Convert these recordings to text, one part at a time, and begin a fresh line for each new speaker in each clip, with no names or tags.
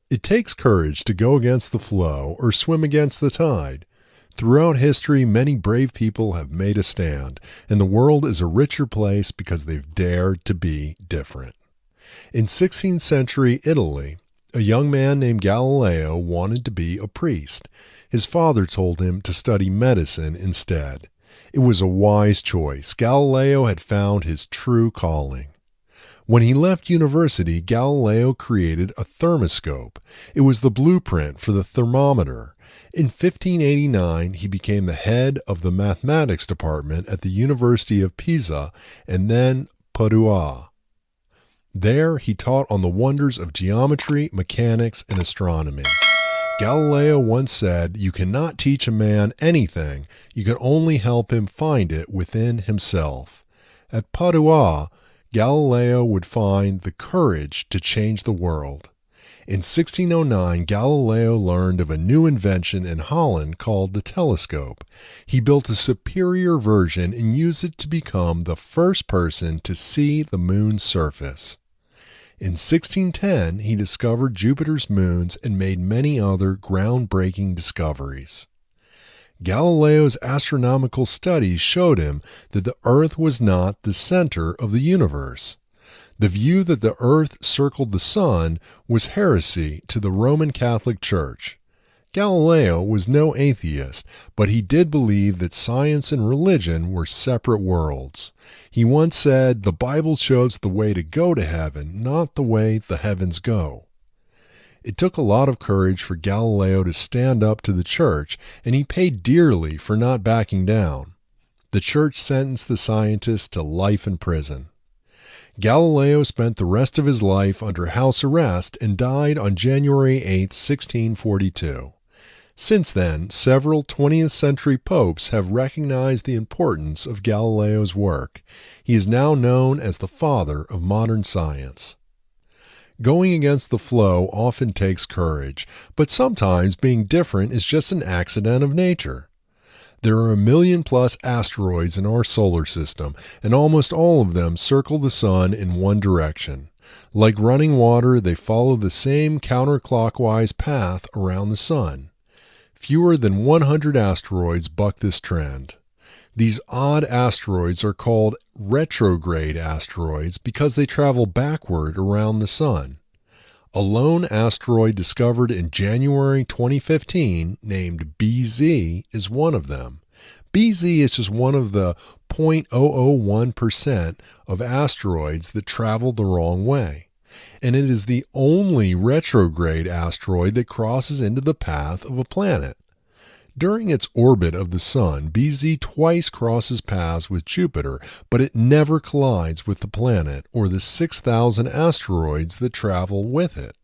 It takes courage to go against the flow or swim against the tide. Throughout history, many brave people have made a stand, and the world is a richer place because they've dared to be different. In 16th century Italy, a young man named Galileo wanted to be a priest. His father told him to study medicine instead. It was a wise choice. Galileo had found his true calling. When he left university, Galileo created a thermoscope. It was the blueprint for the thermometer. In 1589, he became the head of the mathematics department at the University of Pisa and then Padua. There, he taught on the wonders of geometry, mechanics, and astronomy. Galileo once said, "You cannot teach a man anything. You can only help him find it within himself." At Padua, Galileo would find the courage to change the world. In 1609, Galileo learned of a new invention in Holland called the telescope. He built a superior version and used it to become the first person to see the moon's surface. In 1610, he discovered Jupiter's moons and made many other groundbreaking discoveries. Galileo's astronomical studies showed him that the Earth was not the center of the universe. The view that the Earth circled the Sun was heresy to the Roman Catholic Church. Galileo was no atheist, but he did believe that science and religion were separate worlds. He once said, "The Bible shows the way to go to heaven, not the way the heavens go." It took a lot of courage for Galileo to stand up to the church, and he paid dearly for not backing down. The church sentenced the scientist to life in prison. Galileo spent the rest of his life under house arrest and died on January 8, 1642. Since then, several 20th century popes have recognized the importance of Galileo's work. He is now known as the father of modern science. Going against the flow often takes courage, but sometimes being different is just an accident of nature. There are 1,000,000+ asteroids in our solar system, and almost all of them circle the sun in one direction. Like running water, they follow the same counterclockwise path around the sun. Fewer than 100 asteroids buck this trend. These odd asteroids are called retrograde asteroids because they travel backward around the sun. A lone asteroid discovered in January 2015, named BZ, is one of them. BZ is just one of the 0.001% of asteroids that travel the wrong way. And it is the only retrograde asteroid that crosses into the path of a planet. During its orbit of the Sun, BZ twice crosses paths with Jupiter, but it never collides with the planet or the 6,000 asteroids that travel with it.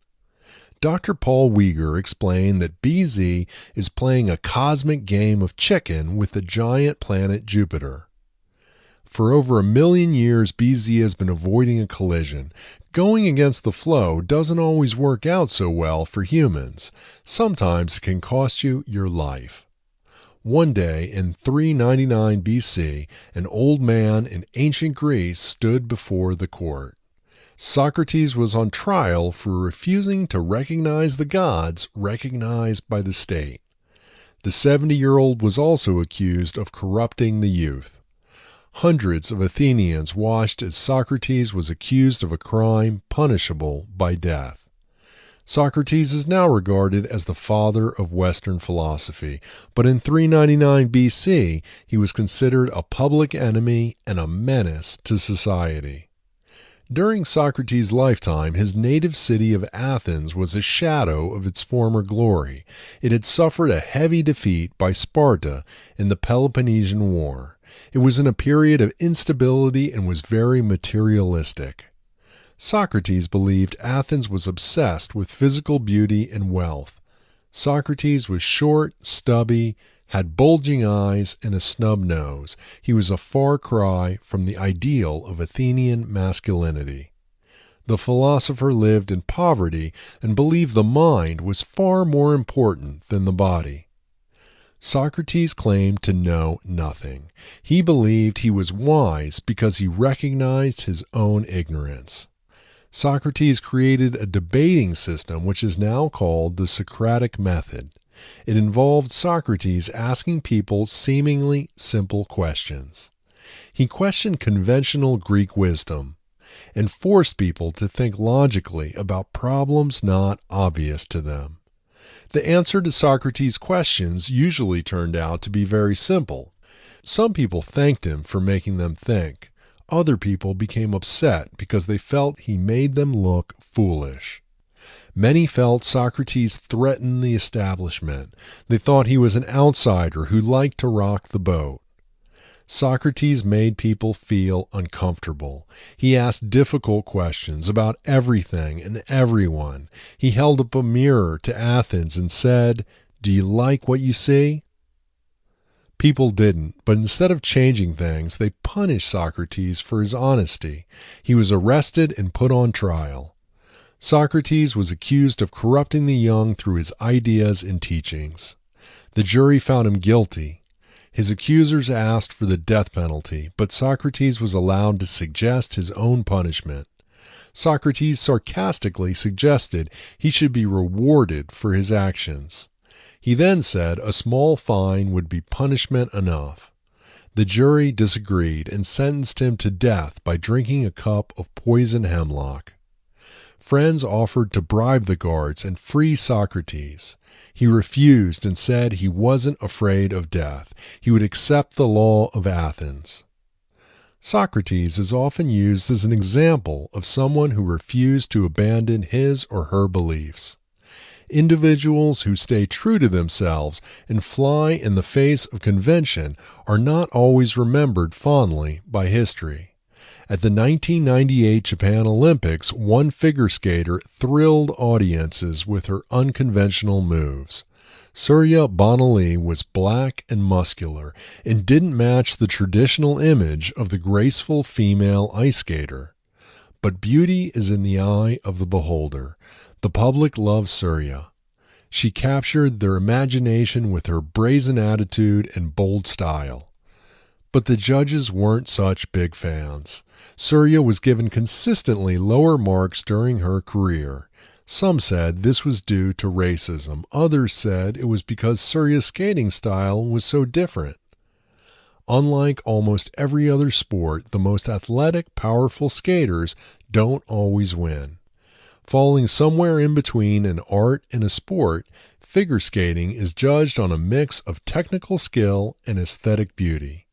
Dr. Paul Wieger explained that BZ is playing a cosmic game of chicken with the giant planet Jupiter. For over 1,000,000 years, BZ has been avoiding a collision. Going against the flow doesn't always work out so well for humans. Sometimes it can cost you your life. One day in 399 BC, an old man in ancient Greece stood before the court. Socrates was on trial for refusing to recognize the gods recognized by the state. The 70-year-old was also accused of corrupting the youth. Hundreds of Athenians watched as Socrates was accused of a crime punishable by death. Socrates is now regarded as the father of Western philosophy, but in 399 BC, he was considered a public enemy and a menace to society. During Socrates' lifetime, his native city of Athens was a shadow of its former glory. It had suffered a heavy defeat by Sparta in the Peloponnesian War. It was in a period of instability and was very materialistic. Socrates believed Athens was obsessed with physical beauty and wealth. Socrates was short, stubby, had bulging eyes, and a snub nose. He was a far cry from the ideal of Athenian masculinity. The philosopher lived in poverty and believed the mind was far more important than the body. Socrates claimed to know nothing. He believed he was wise because he recognized his own ignorance. Socrates created a debating system which is now called the Socratic method. It involved Socrates asking people seemingly simple questions. He questioned conventional Greek wisdom and forced people to think logically about problems not obvious to them. The answer to Socrates' questions usually turned out to be very simple. Some people thanked him for making them think. Other people became upset because they felt he made them look foolish. Many felt Socrates threatened the establishment. They thought he was an outsider who liked to rock the boat. Socrates made people feel uncomfortable. He asked difficult questions about everything and everyone. He held up a mirror to Athens and said, "Do you like what you see?" People didn't, but instead of changing things, they punished Socrates for his honesty. He was arrested and put on trial. Socrates was accused of corrupting the young through his ideas and teachings. The jury found him guilty. His accusers asked for the death penalty, but Socrates was allowed to suggest his own punishment. Socrates sarcastically suggested he should be rewarded for his actions. He then said a small fine would be punishment enough. The jury disagreed and sentenced him to death by drinking a cup of poison hemlock. Friends offered to bribe the guards and free Socrates. He refused and said he wasn't afraid of death. He would accept the law of Athens. Socrates is often used as an example of someone who refused to abandon his or her beliefs. Individuals who stay true to themselves and fly in the face of convention are not always remembered fondly by history. At the 1998 Japan Olympics, one figure skater thrilled audiences with her unconventional moves. Surya Bonali was black and muscular and didn't match the traditional image of the graceful female ice skater. But beauty is in the eye of the beholder. The public loves Surya. She captured their imagination with her brazen attitude and bold style. But the judges weren't such big fans. Surya was given consistently lower marks during her career. Some said this was due to racism. Others said it was because Surya's skating style was so different. Unlike almost every other sport, the most athletic, powerful skaters don't always win. Falling somewhere in between an art and a sport, figure skating is judged on a mix of technical skill and aesthetic beauty.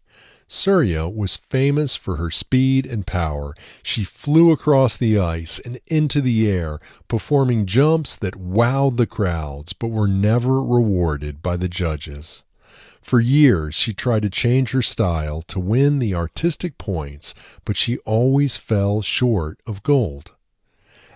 Surya was famous for her speed and power. She flew across the ice and into the air, performing jumps that wowed the crowds but were never rewarded by the judges. For years, she tried to change her style to win the artistic points, but she always fell short of gold.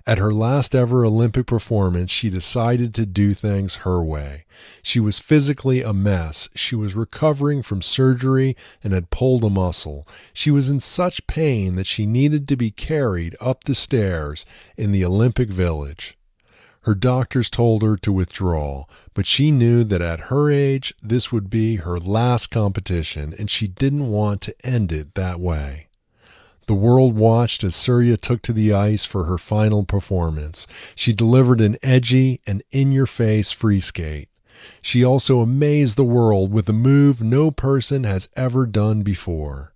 At her last ever Olympic performance, she decided to do things her way. She was physically a mess. She was recovering from surgery and had pulled a muscle. She was in such pain that she needed to be carried up the stairs in the Olympic Village. Her doctors told her to withdraw, but she knew that at her age, this would be her last competition, and she didn't want to end it that way. The world watched as Surya took to the ice for her final performance. She delivered an edgy and in-your-face free skate. She also amazed the world with a move no person has ever done before.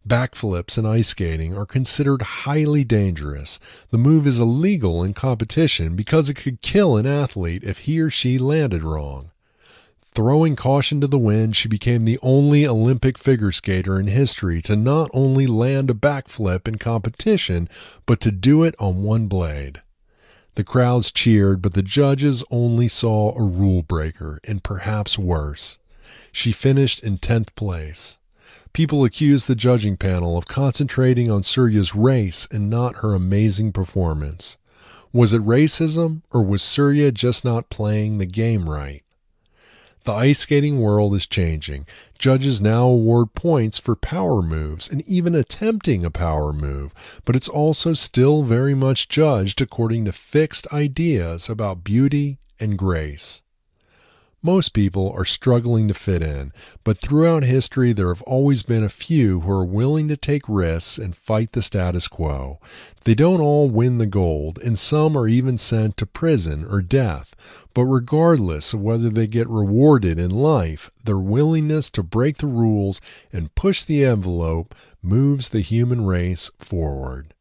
Backflips in ice skating are considered highly dangerous. The move is illegal in competition because it could kill an athlete if he or she landed wrong. Throwing caution to the wind, she became the only Olympic figure skater in history to not only land a backflip in competition, but to do it on one blade. The crowds cheered, but the judges only saw a rule breaker, and perhaps worse. She finished in 10th place. People accused the judging panel of concentrating on Surya's race and not her amazing performance. Was it racism, or was Surya just not playing the game right? The ice skating world is changing. Judges now award points for power moves and even attempting a power move, but it's also still very much judged according to fixed ideas about beauty and grace. Most people are struggling to fit in, but throughout history there have always been a few who are willing to take risks and fight the status quo. They don't all win the gold, and some are even sent to prison or death. But regardless of whether they get rewarded in life, their willingness to break the rules and push the envelope moves the human race forward.